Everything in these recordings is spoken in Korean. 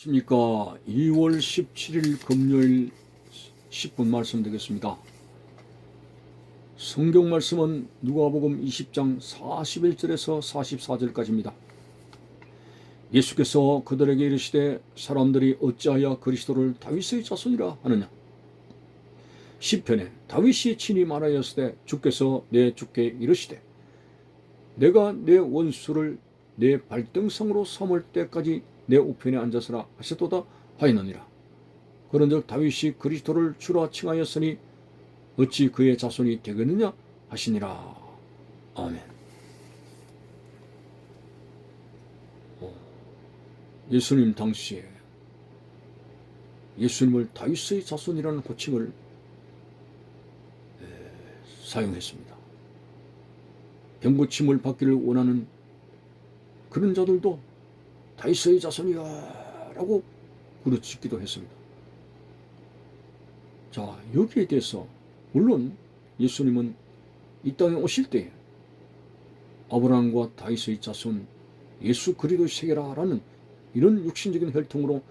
십니까? 2월 17일 금요일 10분 말씀 되겠습니다. 성경 말씀은 누가복음 20장 41절에서 44절까지입니다. 예수께서 그들에게 이르시되 사람들이 어찌하여 그리스도를 다윗의 자손이라 하느냐? 시편에 다윗이 친히 말하였으되 주께서 내 주께 이르시되 내가 내 원수를 내 발등상으로 삼을 때까지 내 우편에 앉았으라 하셨도다 하였느니라. 그런즉 다윗이 그리스도를 주라 칭하였으니 어찌 그의 자손이 되겠느냐 하시니라. 아멘. 예수님 당시에 예수님을 다윗의 자손이라는 호칭을 사용했습니다. 병고침을 받기를 원하는 그런 자들도 다윗의 자손이야 라고 부르짖기도 했습니다. 자, 여기에 대해서 물론 예수님은 이 땅에 오실 때 아브라함과 다윗의 자손 예수 그리스도의 세계라라는 이런 육신적인 혈통으로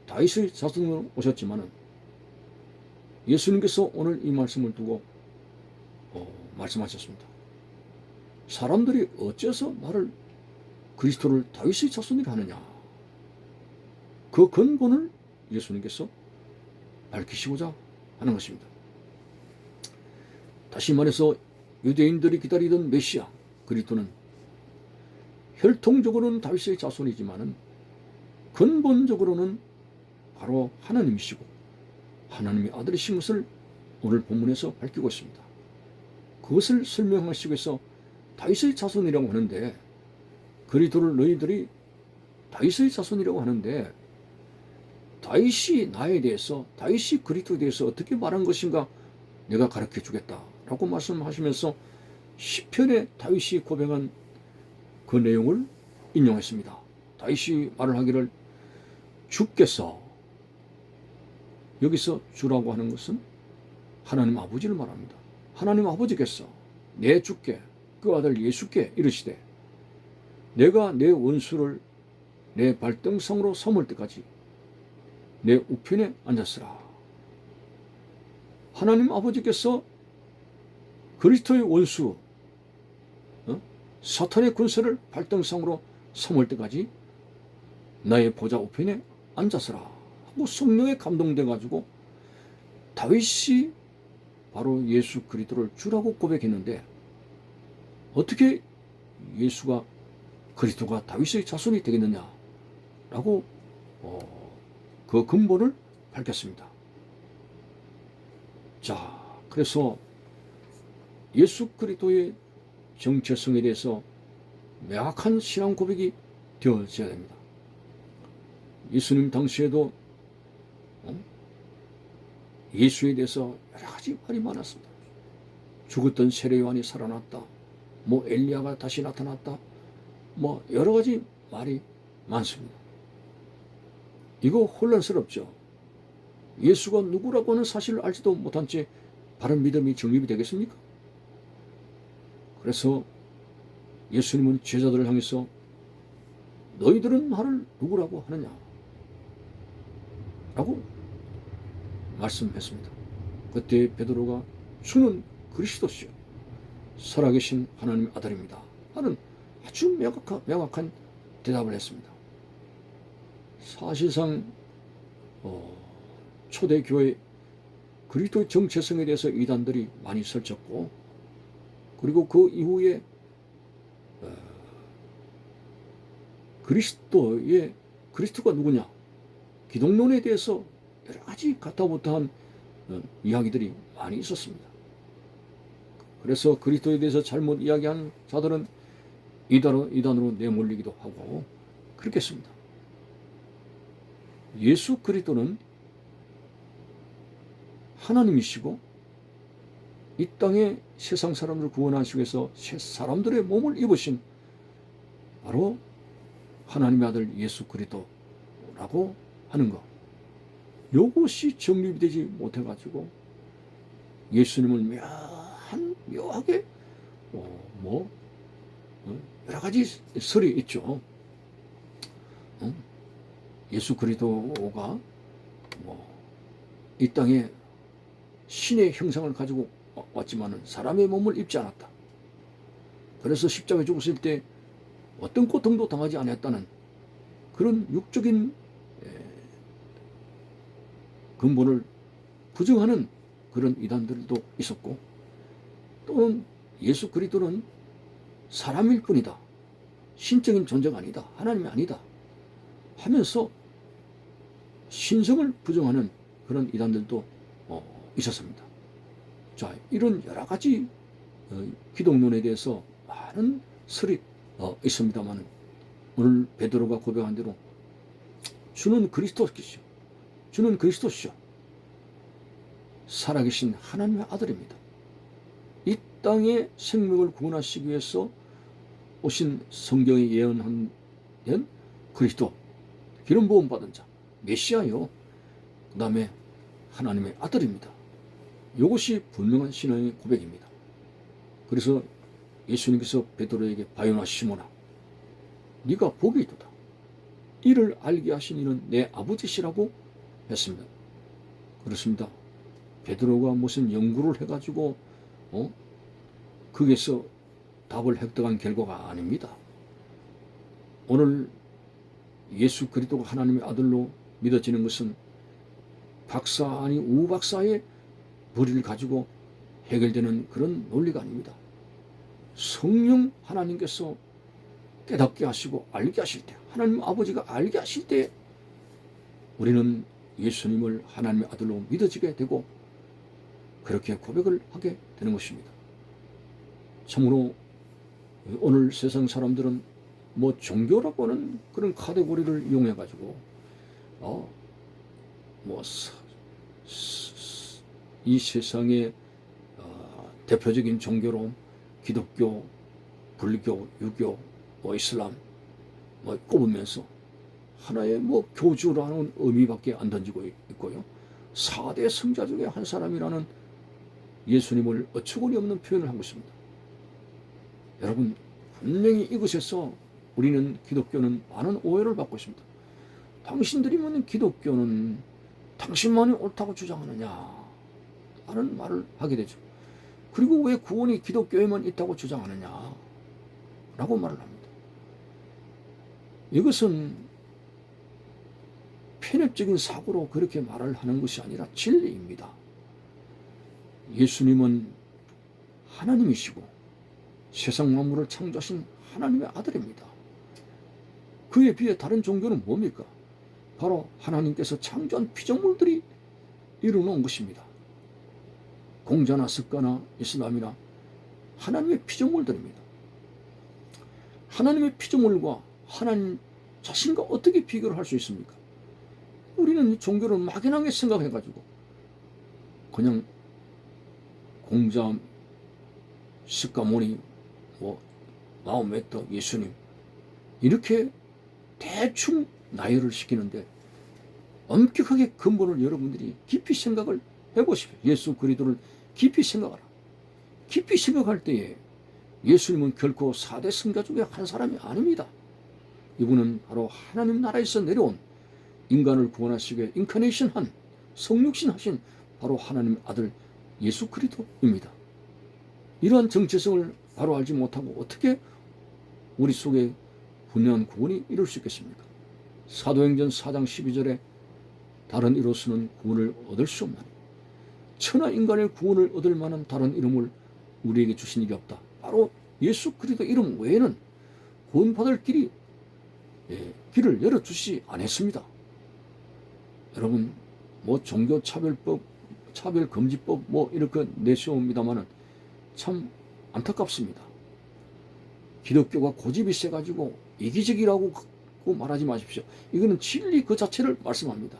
다윗의 자손으로 오셨지만은 예수님께서 오늘 이 말씀을 두고 말씀하셨습니다. 사람들이 어째서 나를 그리스도를 다윗의 자손이라 하느냐? 그 근본을 예수님께서 밝히시고자 하는 것입니다. 다시 말해서 유대인들이 기다리던 메시아 그리스도는 혈통적으로는 다윗의 자손이지만은 근본적으로는 바로 하나님이시고 하나님의 아들이신 것을 오늘 본문에서 밝히고 있습니다. 그것을 설명하시기 위해서 다윗의 자손이라고 하는데 그리스도를 너희들이 다윗의 자손이라고 하는데 다윗이 나에 대해서 다윗이 그리스도에 대해서 어떻게 말한 것인가 내가 가르쳐 주겠다라고 말씀하시면서 시편에 다윗이 고백한 그 내용을 인용했습니다. 다윗이 말을 하기를 주께서 여기서 주라고 하는 것은 하나님 아버지를 말합니다. 하나님 아버지께서 내 주께 그 아들 예수께 이르시되 내가 내 원수를 내 발등상으로 삼을 때까지 내 우편에 앉았으라. 하나님 아버지께서 그리스도의 원수 사탄의 군세를 발등상으로 삼을 때까지 나의 보좌 우편에 앉았으라 하고 성령에 감동돼 가지고 다윗이 바로 예수 그리스도를 주라고 고백했는데 어떻게 예수가 그리스도가 다윗의 자손이 되겠느냐라고 그 근본을 밝혔습니다. 자, 그래서 예수 그리스도의 정체성에 대해서 명확한 신앙 고백이 되어져야 됩니다. 예수님 당시에도 예수에 대해서 여러 가지 말이 많았습니다. 죽었던 세례 요한이 살아났다. 뭐 엘리야가 다시 나타났다. 뭐 여러 가지 말이 많습니다. 이거 혼란스럽죠. 예수가 누구라고 하는 사실을 알지도 못한 채 바른 믿음이 정립이 되겠습니까? 그래서 예수님은 제자들을 향해서 너희들은 나를 누구라고 하느냐? 라고 말씀했습니다. 그때 베드로가 주는 그리스도시요 살아계신 하나님의 아들입니다 하는 아주 명확한 대답을 했습니다. 사실상 초대교회 그리스도의 정체성에 대해서 이단들이 많이 설쳤고 그리고 그 이후에 그리스도가 누구냐 기독론에 대해서 여러 가지 가타부타한 이야기들이 많이 있었습니다. 그래서 그리스도에 대해서 잘못 이야기한 자들은 이단으로 내몰리기도 하고 그렇겠습니다. 예수 그리스도는 하나님이시고 이 땅에 세상 사람들을 구원하시기 위해서 사람들의 몸을 입으신 바로 하나님의 아들 예수 그리스도라고 하는 것. 이것이 정립이 되지 못해가지고 예수님을 묘하게 여러 가지 설이 있죠. 예수 그리스도가 이 땅에 신의 형상을 가지고 왔지만은 사람의 몸을 입지 않았다. 그래서 십자가에 죽었을 때 어떤 고통도 당하지 않았다는 그런 육적인 근본을 부정하는 그런 이단들도 있었고, 또는 예수 그리스도는 사람일 뿐이다, 신적인 존재가 아니다, 하나님이 아니다 하면서 신성을 부정하는 그런 이단들도 있었습니다. 자, 이런 여러 가지 기독론에 대해서 많은 설이 있습니다만, 오늘 베드로가 고백한 대로 주는 그리스도시요, 주는 그리스도시요, 살아계신 하나님의 아들입니다. 이 땅의 생명을 구원하시기 위해서 오신 성경에 예언한 그리스도, 기름 부음 받은 자, 메시아요, 그 다음에 하나님의 아들입니다. 이것이 분명한 신앙의 고백입니다. 그래서 예수님께서 베드로에게 바요나 시몬아, 네가 복이 있도다, 이를 알게 하신 이는 내 아버지시라고 했습니다. 그렇습니다. 베드로가 무슨 연구를 해가지고 거기에서 답을 획득한 결과가 아닙니다. 오늘 예수 그리스도가 하나님의 아들로 믿어지는 것은 박사 아니 우박사의 머리를 가지고 해결되는 그런 논리가 아닙니다. 성령 하나님께서 깨닫게 하시고 알게 하실 때, 하나님 아버지가 알게 하실 때 우리는 예수님을 하나님의 아들로 믿어지게 되고 그렇게 고백을 하게 되는 것입니다. 참으로 오늘 세상 사람들은 종교라고 하는 그런 카테고리를 이용해 가지고 이 세상의 대표적인 종교로 기독교, 불교, 유교, 이슬람 꼽으면서 하나의 교주라는 의미밖에 안 던지고 있고요. 4대 성자 중에 한 사람이라는 예수님을 어처구니 없는 표현을 하고 있습니다. 여러분, 분명히 이것에서 우리는 기독교는 많은 오해를 받고 있습니다. 당신들이 묻는 기독교는 당신만이 옳다고 주장하느냐 라는 말을 하게 되죠. 그리고 왜 구원이 기독교에만 있다고 주장하느냐 라고 말을 합니다. 이것은 편협적인 사고로 그렇게 말을 하는 것이 아니라 진리입니다. 예수님은 하나님이시고 세상 만물을 창조하신 하나님의 아들입니다. 그에 비해 다른 종교는 뭡니까? 바로 하나님께서 창조한 피조물들이 이루어놓은 것입니다. 공자나 석가나 이슬람이나 하나님의 피조물들입니다. 하나님의 피조물과 하나님 자신과 어떻게 비교를 할 수 있습니까? 우리는 이 종교를 막연하게 생각해가지고 그냥 공자, 석가모니, 마호메트, 예수님 이렇게 대충 나열을 시키는데 엄격하게 근본을 여러분들이 깊이 생각을 해보십시오. 예수 그리스도를 깊이 생각하라. 깊이 생각할 때에 예수님은 결코 4대 성자 중에 한 사람이 아닙니다. 이분은 바로 하나님 나라에서 내려온 인간을 구원하시기 위해 인카네이션한 성육신하신 바로 하나님의 아들 예수 그리스도입니다. 이러한 정체성을 바로 알지 못하고 어떻게 우리 속에 분명한 구원이 이룰 수 있겠습니까? 사도행전 4장 12절에 다른 이로서는 구원을 얻을 수 없나니 천하 인간의 구원을 얻을 만한 다른 이름을 우리에게 주신 일이 없다. 바로 예수 그리스도 이름 외에는 구원받을 길을 열어주시지 않았습니다. 여러분, 종교 차별법, 차별금지법 이렇게 내세웁니다마는 참 안타깝습니다. 기독교가 고집이 세가지고 이기적이라고 말하지 마십시오. 이거는 진리 그 자체를 말씀합니다.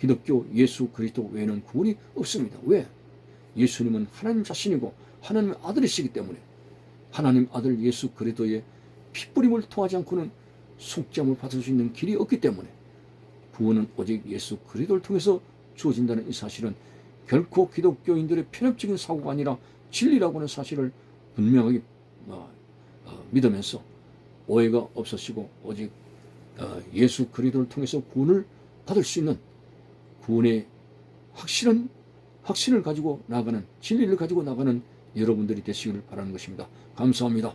기독교 예수 그리스도 외에는 구원이 없습니다. 왜? 예수님은 하나님 자신이고 하나님의 아들이시기 때문에 하나님 아들 예수 그리스도의 피뿌림을 통하지 않고는 속죄함을 받을 수 있는 길이 없기 때문에 구원은 오직 예수 그리스도를 통해서 주어진다는 이 사실은 결코 기독교인들의 편협적인 사고가 아니라 진리라고 하는 사실을 분명하게 믿으면서 오해가 없으시고 오직 예수 그리스도를 통해서 구원을 받을 수 있는 구원의 확신을 가지고 나가는, 진리를 가지고 나가는 여러분들이 되시기를 바라는 것입니다. 감사합니다.